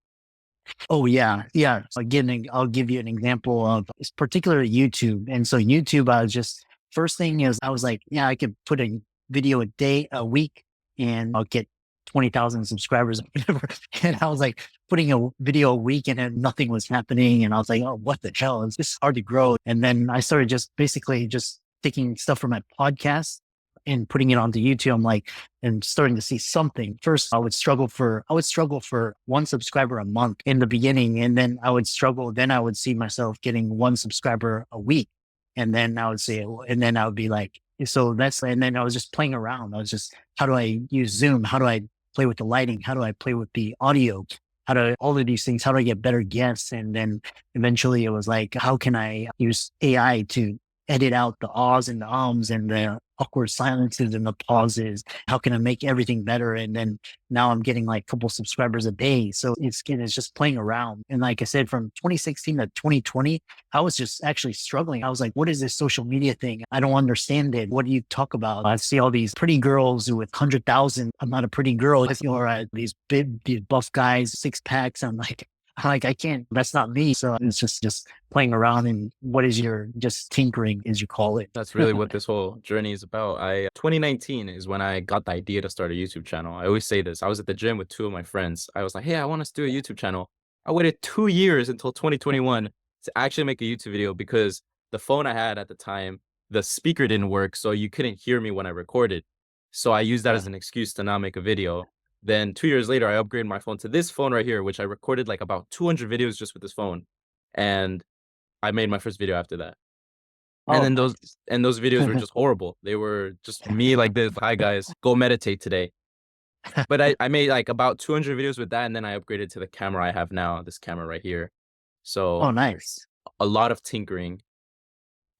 Oh yeah, yeah. So again, I'll give you an example of it's particular YouTube. And so YouTube, I was just first thing is I was like, yeah, I could put a video a week, and I'll get 20,000 subscribers or whatever. And I was like putting a video a week, and then nothing was happening. And I was like, oh, what the hell? It's just hard to grow. And then I started just basically just taking stuff from my podcast and putting it onto YouTube. I'm like, and starting to see something. First, I would struggle for one subscriber a month in the beginning. And then I would struggle. Then I would see myself getting one subscriber a week. And then I would say, and then I would be like, and then I was just playing around. I was just, how do I use Zoom? How do I play with the lighting? How do I play with the audio? All of these things, how do I get better guests? And then eventually it was like, how can I use AI to edit out the ahs and the ums and the awkward silences and the pauses? How can I make everything better? And then now I'm getting like a couple subscribers a day. So it's just playing around. And like I said, from 2016 to 2020, I was just actually struggling. I was like, what is this social media thing? I don't understand it. What do you talk about? I see all these pretty girls with 100,000. I'm not a pretty girl. Or these buff guys, six packs. I'm like, Like, I can't, that's not me. So it's just playing around. And what is your just tinkering, as you call it? That's really what this whole journey is about. 2019 is when I got the idea to start a YouTube channel. I always say this. I was at the gym with two of my friends. I was like, "Hey, I want us to do a YouTube channel." I waited 2 years until 2021 to actually make a YouTube video because the phone I had at the time, the speaker didn't work, so you couldn't hear me when I recorded. So I used that Yeah. as an excuse to not make a video. Then 2 years later, I upgraded my phone to this phone right here, which I recorded like about 200 videos just with this phone, and I made my first video after that. And Oh, then nice. those videos were just horrible. They were just me like this, "Hi guys, go meditate today." But I made like about 200 videos with that, and then I upgraded to the camera I have now, this camera right here. Oh, So, nice. a lot of tinkering.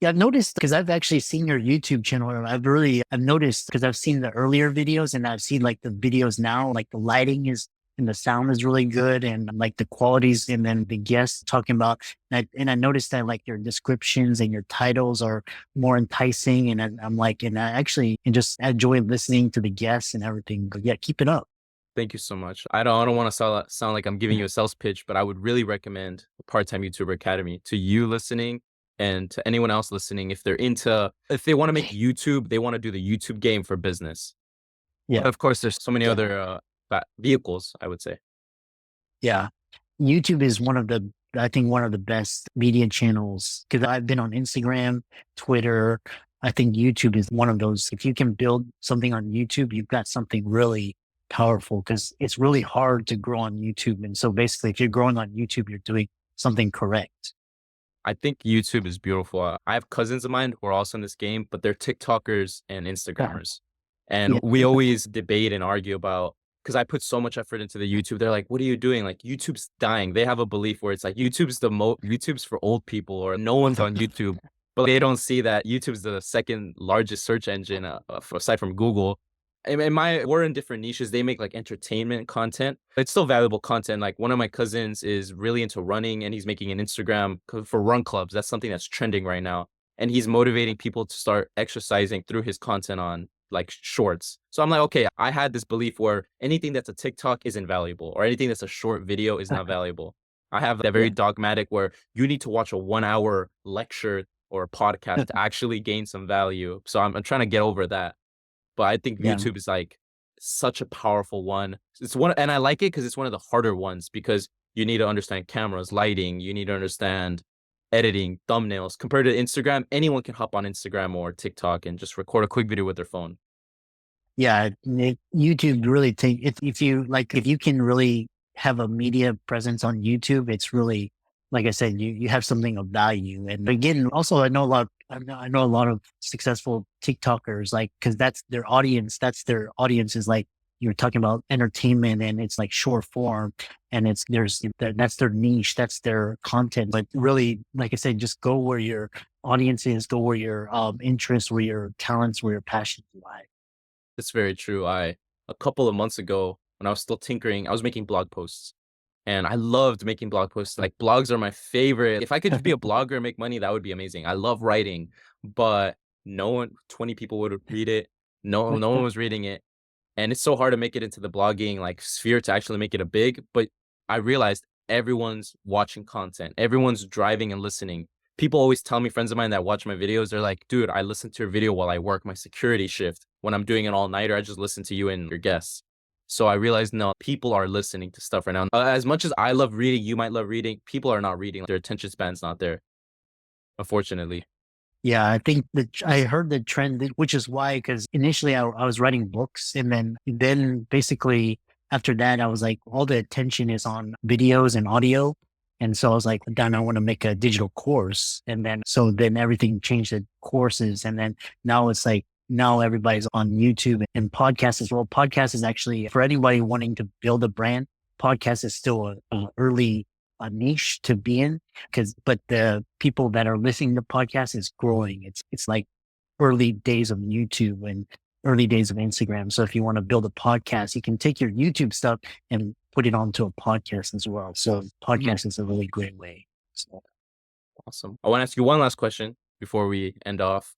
Yeah, I've noticed because I've actually seen your YouTube channel. And I've noticed because I've seen the earlier videos and I've seen like the videos now, like the lighting is and the sound is really good and like the qualities and then the guests talking about and I noticed that like your descriptions and your titles are more enticing and I'm like and I actually and just enjoy listening to the guests and everything. But yeah, keep it up. Thank you so much. I don't wanna sound like I'm giving you a sales pitch, but I would really recommend the Part-Time YouTuber Academy to you listening and to anyone else listening if they wanna make YouTube, they wanna do the YouTube game for business. Yeah. But of course, there's so many Yeah. other, vehicles, I would say. Yeah. YouTube is one of the I think one of the best media channels because I've been on Instagram, Twitter. I think YouTube is one of those. If you can build something on YouTube, you've got something really powerful because it's really hard to grow on YouTube. And so basically, if you're growing on YouTube, you're doing something correct. I think YouTube is beautiful. I have cousins of mine who are also in this game, but they're TikTokers and Yeah. Instagrammers. And Yeah. we always debate and argue about because I put so much effort into the YouTube. They're like, "What are you doing?" Like YouTube's dying. They have a belief where it's like YouTube's for old people or no one's on YouTube. But they don't see that YouTube's the second largest search engine aside from Google. We're in different niches. They make like entertainment content. It's still valuable content. Like one of my cousins is really into running and he's making an Instagram for run clubs. That's something that's trending right now. And he's motivating people to start exercising through his content on like shorts. So I'm like, okay, I had this belief where anything that's a TikTok isn't valuable or anything that's a short video is not valuable. I have that very Yeah. dogmatic where you need to watch a 1 hour lecture or a podcast to actually gain some value. So I'm trying to get over that. But I think Yeah. YouTube is like such a powerful one. It's one, and I like it because it's one of the harder ones because you need to understand cameras, lighting, you need to understand editing, thumbnails. Compared to Instagram, anyone can hop on Instagram or TikTok and just record a quick video with their phone. Yeah, YouTube really take if you like if you can really have a media presence on YouTube, it's really like I said, you have something of value. And again, also I know a lot of successful TikTokers like because that's their audience is like you're talking about entertainment and it's like short form and that's their niche, that's their content. But really, like I said, just go where your audience is, go where your interests, where your talents, where your passions lie. It's very true. A couple of months ago, when I was still tinkering, I was making blog posts. And I loved making blog posts. Like blogs are my favorite. If I could just be a blogger and make money, that would be amazing. I love writing, but no one, 20 people would read it. No one was reading it. And it's so hard to make it into the blogging like sphere to actually make it a big, but I realized everyone's watching content. Everyone's driving and listening. People always tell me, friends of mine that watch my videos, they're like, dude, I listen to your video while I work my security shift. When I'm doing an all-nighter, I just listen to you and your guests. So I realized, no, people are listening to stuff right now. As much as I love reading, you might love reading, people are not reading. Their attention span's not there, unfortunately. Yeah, I think that I heard the trend, which is why, because initially I was writing books, and then basically after that, I was like, all the attention is on videos and audio, and so I was like, then I want to make a digital course, and then everything changed to courses, and then now it's like now everybody's on YouTube and podcasts as well. Podcast is actually for anybody wanting to build a brand. Podcast is still a early a niche to be in but the people that are listening to podcasts is growing. It's like early days of YouTube and early days of Instagram. So if you want to build a podcast, you can take your YouTube stuff and put it onto a podcast as well. So podcast is a really great way. So Awesome. I want to ask you one last question before we end off.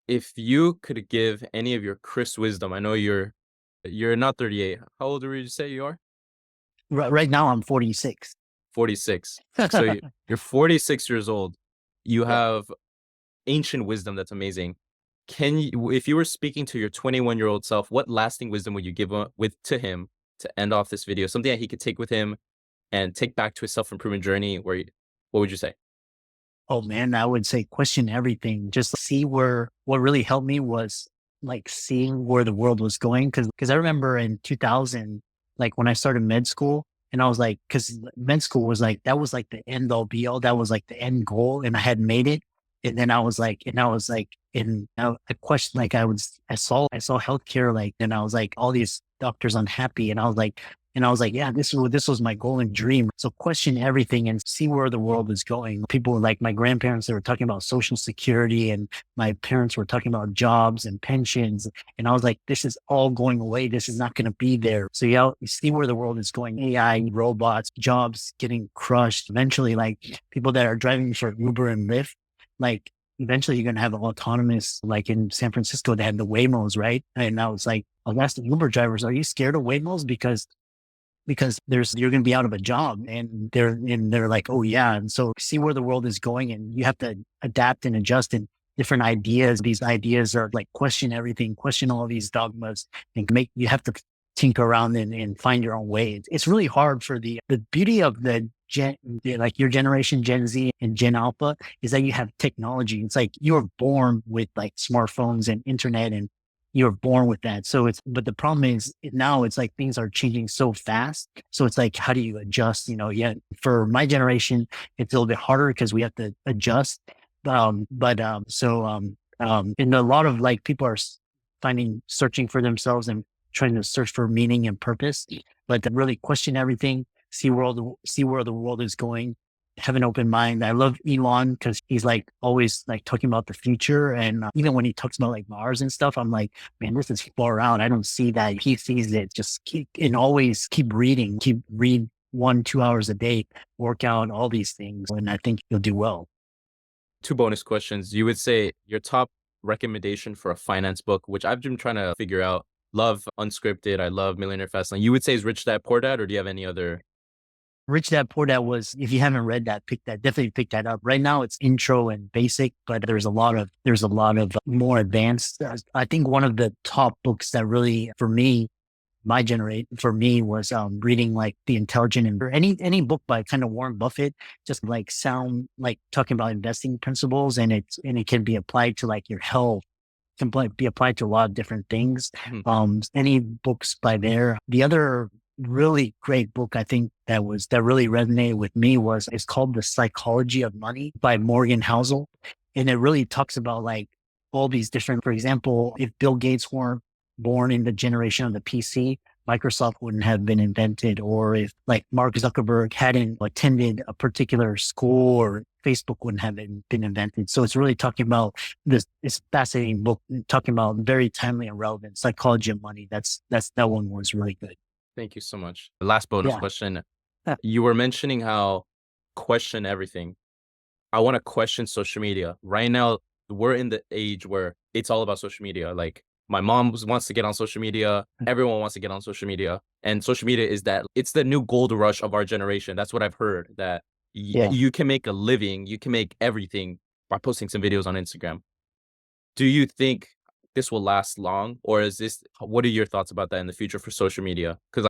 If you could give any of your Chris wisdom, I know you're not 38. How old would you say you are? right now I'm 46. 46. So you're 46 years old. You Yeah. have ancient wisdom that's amazing. Can you, if you were speaking to your 21-year-old self, what lasting wisdom would you give with to him to end off this video? Something that he could take with him and take back to his self-improvement journey what would you say? Oh man, I would say question everything. Just see where what really helped me was like seeing where the world was going. Cause I remember in 2000, like when I started med school and I was like, cause med school was like, that was like the end all be all. That was like the end goal and I had made it. And then I was like, I questioned, like I saw healthcare, like, and I was like, all these doctors unhappy. And I was like, yeah, this was my goal and dream. So question everything and see where the world is going. People were like my grandparents, they were talking about social security and my parents were talking about jobs and pensions. And I was like, this is all going away. This is not going to be there. So yeah, you see where the world is going. AI, robots, jobs getting crushed. Eventually, like people that are driving for Uber and Lyft, like eventually you're going to have autonomous, like in San Francisco, they had the Waymos, right? And I was like, I'll ask the Uber drivers, are you scared of Waymos? Because you're going to be out of a job and they're like, oh yeah. And so see where the world is going and you have to adapt and adjust and different ideas. These ideas are like question everything, question all these dogmas and you have to tinker around and find your own way. It's really hard for the beauty of like your generation, Gen Z and Gen Alpha is that you have technology. It's like you were born with like smartphones and internet and you're born with that. But the problem is now it's like things are changing so fast. So it's like, how do you adjust? Yeah, for my generation, it's a little bit harder because we have to adjust. And a lot of like people are searching for themselves and trying to search for meaning and purpose, but to really question everything, see where the world is going, have an open mind. I love Elon because he's like always like talking about the future. And even when he talks about like Mars and stuff, I'm like, man, this is far out. I don't see that. He sees it. Just always keep reading, read 1-2 hours a day, work out, all these things. And I think you'll do well. Two bonus questions. You would say your top recommendation for a finance book, which I've been trying to figure out. Love Unscripted. I love Millionaire Fastlane. You would say is Rich Dad Poor Dad, or do you have any other? Rich Dad Poor Dad was, if you haven't read that, definitely pick that up. Right now it's intro and basic, but there's a lot of more advanced. I think one of the top books that really, for me, my generation, for me was reading like The Intelligent and any book by kind of Warren Buffett, just like sound like talking about investing principles and it can be applied to like your health, can be applied to a lot of different things. Mhm. Any books by there. The other really great book I think that really resonated with me it's called The Psychology of Money by Morgan Housel. And it really talks about like all these different, for example, if Bill Gates weren't born in the generation of the PC, Microsoft wouldn't have been invented, or if like Mark Zuckerberg hadn't attended a particular school, or Facebook wouldn't have been invented. So it's really talking about this fascinating book, talking about very timely and relevant psychology of money. That one was really good. Thank you so much. Last bonus Yeah. question. You were mentioning how question everything. I want to question social media. Right now, we're in the age where it's all about social media. Like my mom wants to get on social media. Everyone wants to get on social media. And social media it's the new gold rush of our generation. That's what I've heard, that Yeah. you can make a living, you can make everything by posting some videos on Instagram. Do you think this will last long, or what are your thoughts about that in the future for social media? Because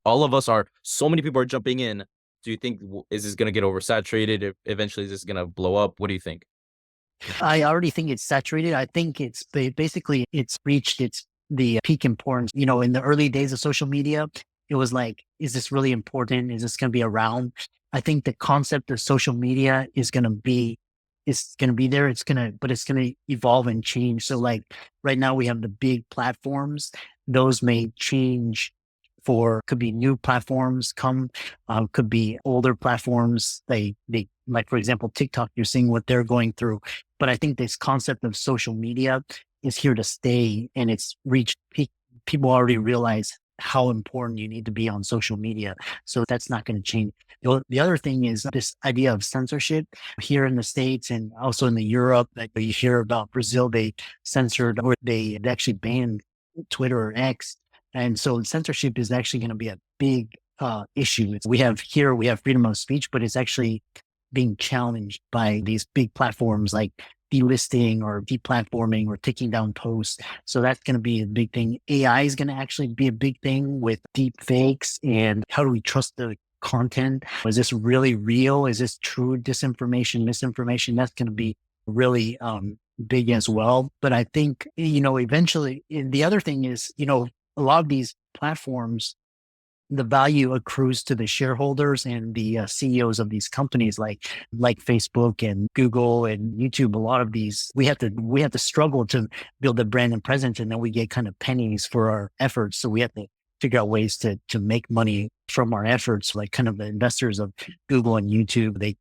so many people are jumping in. Do you think, is this going to get oversaturated? Eventually, is this going to blow up? What do you think? I already think it's saturated. I think basically it's reached the peak importance. In the early days of social media, it was like, is this really important? Is this going to be around? I think the concept of social media is going to be there. But it's going to evolve and change. So like right now we have the big platforms. Those may change could be new platforms could be older platforms. They like, for example, TikTok, you're seeing what they're going through. But I think this concept of social media is here to stay and it's reached peak. People already realize how important you need to be on social media. So that's not going to change. The other thing is this idea of censorship here in the States and also in the Europe. That you hear about Brazil, they censored or they actually banned Twitter or X. And so censorship is actually going to be a big issue. We have freedom of speech, but it's actually being challenged by these big platforms like delisting or deplatforming or taking down posts. So that's going to be a big thing. AI is going to actually be a big thing with deep fakes. And how do we trust the content? Is this really real? Is this true disinformation, misinformation? That's going to be really big as well. But I think, eventually, the other thing is, a lot of these platforms, the value accrues to the shareholders and the CEOs of these companies like Facebook and Google and YouTube. A lot of these we have to struggle to build a brand and presence, and then we get kind of pennies for our efforts. So we have to figure out ways to make money from our efforts. Like kind of the investors of Google and YouTube, they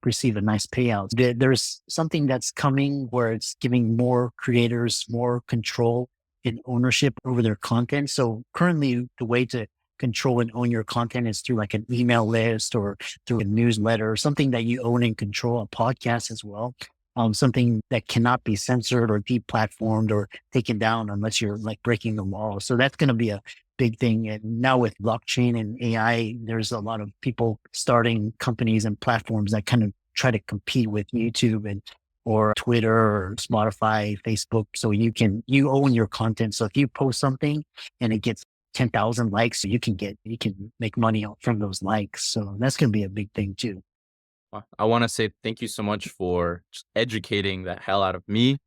receive a nice payout. There's something that's coming where it's giving more creators more control and ownership over their content. So currently the way to control and own your content is through like an email list or through a newsletter, or something that you own and control, a podcast as well. Something that cannot be censored or deplatformed or taken down unless you're like breaking the law. So that's going to be a big thing. And now with blockchain and AI, there's a lot of people starting companies and platforms that kind of try to compete with YouTube and or Twitter or Spotify, Facebook. So you own your content. So if you post something and it gets 10,000 likes, you can make money from those likes. So that's going to be a big thing too. I want to say thank you so much for just educating the hell out of me,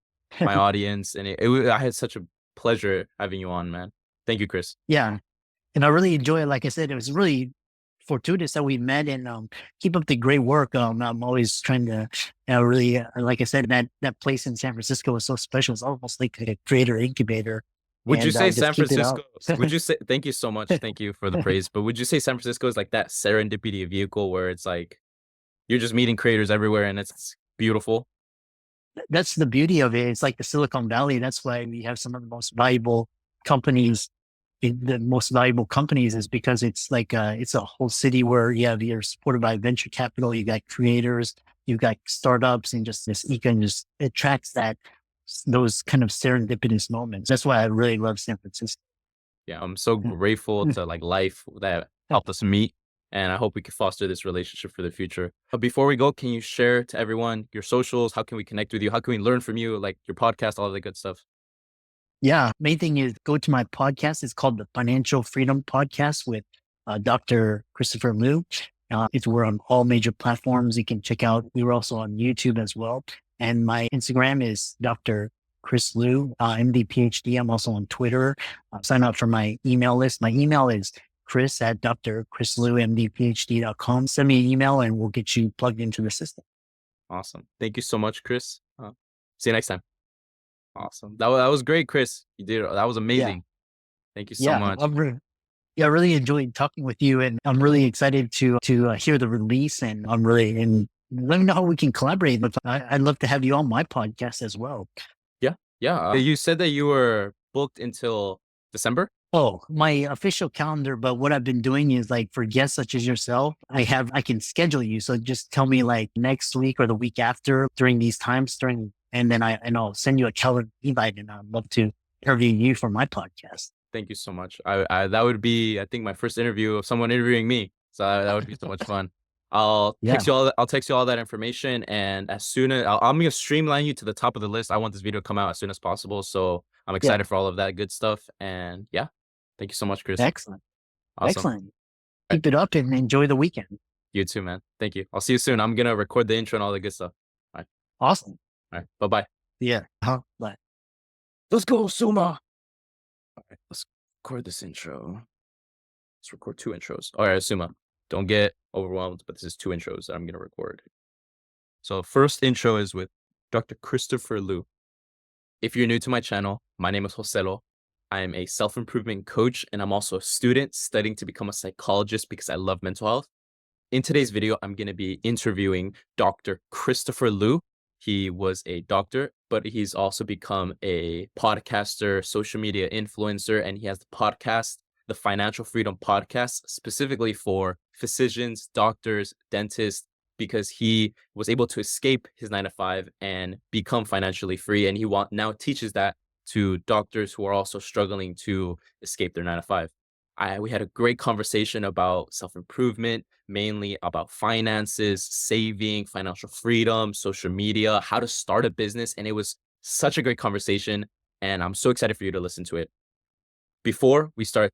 my audience, and I had such a pleasure having you on, man. Thank you, Chris. Yeah. And I really enjoy it. Like I said, it was really fortuitous that we met, and keep up the great work. I'm always trying to really, like I said, that place in San Francisco was so special. It's almost like a creator incubator, Would you and say just San keep it up. Francisco? Would you say thank you so much? Thank you for the praise. But would you say San Francisco is like that serendipity vehicle where it's like you're just meeting creators everywhere and it's beautiful? That's the beauty of it. It's like the Silicon Valley. That's why we have some of the most valuable companies. The most valuable companies is because it's like it's a whole city where you're supported by venture capital. You got creators, you got startups, and just this econ just attracts those kind of serendipitous moments. That's why I really love San Francisco. Yeah, I'm so grateful to like life that helped us meet. And I hope we can foster this relationship for the future. But before we go, can you share to everyone your socials? How can we connect with you? How can we learn from you? Like your podcast, all of the good stuff. Yeah. Main thing is go to my podcast. It's called the Financial Freedom Podcast with Dr. Christopher Liu. We're on all major platforms. You can check out. We were also on YouTube as well. And my Instagram is Dr. Chris Liu, MD-PhD. I'm also on Twitter. Sign up for my email list. My email is Chris at drchrisliu.mdphd.com. Send me an email and we'll get you plugged into the system. Awesome. Thank you so much, Chris. See you next time. Awesome. That was great, Chris. You did that was Yeah. amazing. Thank you so Yeah. much. I really enjoyed talking with you, and I'm really excited to hear the release. And and let me know how we can collaborate. But I'd love to have you on my podcast as well. Yeah. Yeah. You said that you were booked until December? Oh, my official calendar. But what I've been doing is like for guests such as yourself, I can schedule you. So just tell me like next week or the week after during these times and then I'll send you a calendar invite, and I'd love to interview you for my podcast. Thank you so much. I that would be, I think, my first interview of someone interviewing me. So that would be so much fun. Yeah. I'll text you all that information, and as soon as I'm gonna streamline you to the top of the list. I want this video to come out as soon as possible. So I'm Yeah. excited for all of that good stuff. And yeah, thank you so much, Chris. Excellent. Awesome. Excellent. All right. Keep it up and enjoy the weekend. You too, man. Thank you. I'll see you soon. I'm gonna record the intro and all the good stuff. All right. Awesome. All right. Bye bye. Yeah. Bye. Let's go, Suma. All right. Let's record this intro. Let's record two intros. All right, Suma. Don't get overwhelmed, but this is two intros that I'm gonna record. So first intro is with Dr. Christopher Liu. If you're new to my channel, my name is Joselo. I am a self-improvement coach, and I'm also a student studying to become a psychologist because I love mental health. In today's video, I'm going to be interviewing Dr. Christopher Liu. He was a doctor, but he's also become a podcaster, social media influencer, and he has the podcast, the Financial Freedom Podcast, specifically for physicians, doctors, dentists, because he was able to escape his 9 to 5 and become financially free. And he now teaches that to doctors who are also struggling to escape their 9 to 5. We had a great conversation about self-improvement, mainly about finances, saving, financial freedom, social media, how to start a business, and it was such a great conversation, and I'm so excited for you to listen to it. Before we start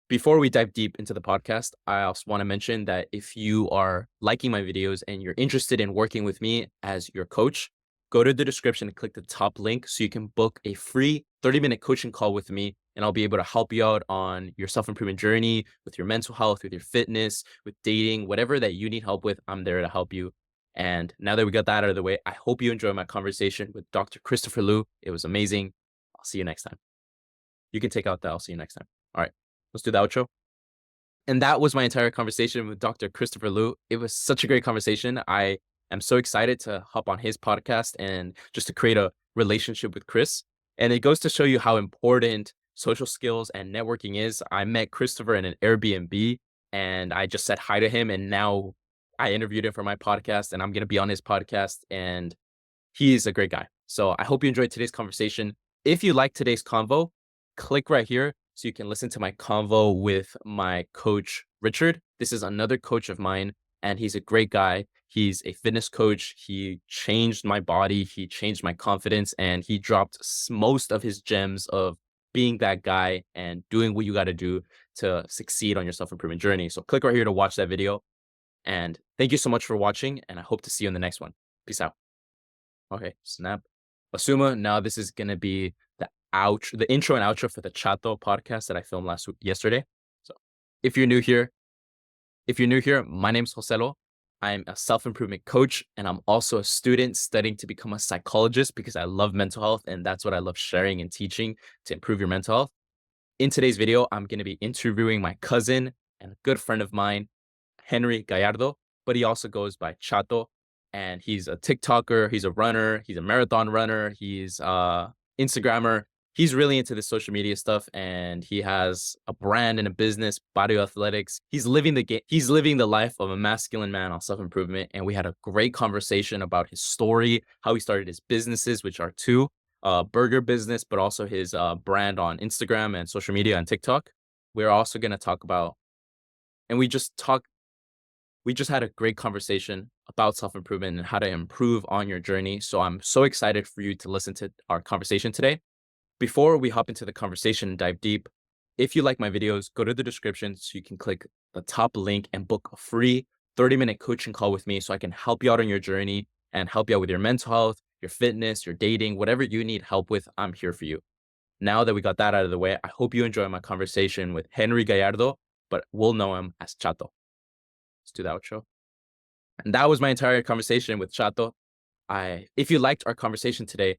before we dive deep into the podcast, I also want to mention that if you are liking my videos and you're interested in working with me as your coach, go to the description and click the top link so you can book a free 30-minute coaching call with me. And I'll be able to help you out on your self improvement journey, with your mental health, with your fitness, with dating, whatever that you need help with. I'm there to help you. And now that we got that out of the way, I hope you enjoy my conversation with Dr. Christopher Liu. It was amazing. I'll see you next time. You can take out that. I'll see you next time. All right, let's do the outro. And that was my entire conversation with Dr. Christopher Liu. It was such a great conversation. I am so excited to hop on his podcast and just to create a relationship with Chris. And it goes to show you how important social skills and networking is. I met Christopher in an Airbnb and I just said hi to him. And now I interviewed him for my podcast and I'm going to be on his podcast. And he's a great guy. So I hope you enjoyed today's conversation. If you like today's convo, click right here so you can listen to my convo with my coach, Richard. This is another coach of mine, and he's a great guy. He's a fitness coach. He changed my body. He changed my confidence, and he dropped most of his gems of being that guy and doing what you got to do to succeed on your self-improvement journey. So click right here to watch that video. And thank you so much for watching, and I hope to see you in the next one. Peace out. Okay, snap. Asuma, now this is gonna be the intro and outro for the Chato podcast that I filmed yesterday. So if you're new here, my name's Joselo. I'm a self-improvement coach, and I'm also a student studying to become a psychologist because I love mental health, and that's what I love sharing and teaching to improve your mental health. In today's video, I'm gonna be interviewing my cousin and a good friend of mine, Henry Gallardo, but he also goes by Chato. And he's a TikToker, he's a runner, he's a marathon runner, he's Instagrammer. He's really into this social media stuff and he has a brand and a business, bioathletics. He's living the game. He's living the life of a masculine man on self-improvement. And we had a great conversation about his story, how he started his businesses, which are two, burger business, but also his brand on Instagram and social media and TikTok. We're also going to talk about, and we just had a great conversation about self-improvement and how to improve on your journey. So I'm so excited for you to listen to our conversation today. Before we hop into the conversation and dive deep, if you like my videos, go to the description so you can click the top link and book a free 30-minute coaching call with me so I can help you out on your journey and help you out with your mental health, your fitness, your dating, whatever you need help with, I'm here for you. Now that we got that out of the way, I hope you enjoy my conversation with Henry Gallardo, but we'll know him as Chato. Let's do the outro. And that was my entire conversation with Chato. If you liked our conversation today,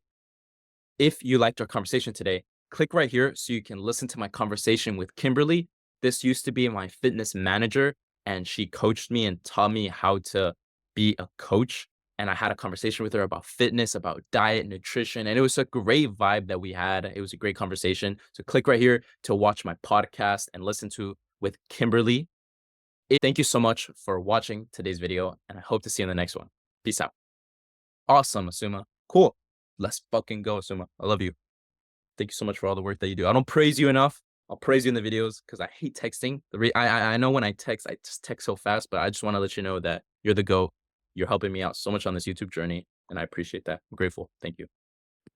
click right here so you can listen to my conversation with Kimberly. This used to be my fitness manager, and she coached me and taught me how to be a coach. And I had a conversation with her about fitness, about diet, nutrition, and it was a great vibe that we had. It was a great conversation. So click right here to watch my podcast and listen to with Kimberly. Thank you so much for watching today's video, and I hope to see you in the next one. Peace out. Awesome, Asuma. Cool. Let's fucking go, Asuma. I love you. Thank you so much for all the work that you do. I don't praise you enough. I'll praise you in the videos because I hate texting. I know when I just text so fast, but I just want to let you know that you're the GOAT. You're helping me out so much on this YouTube journey, and I appreciate that. I'm grateful. Thank you.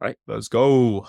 All right, let's go.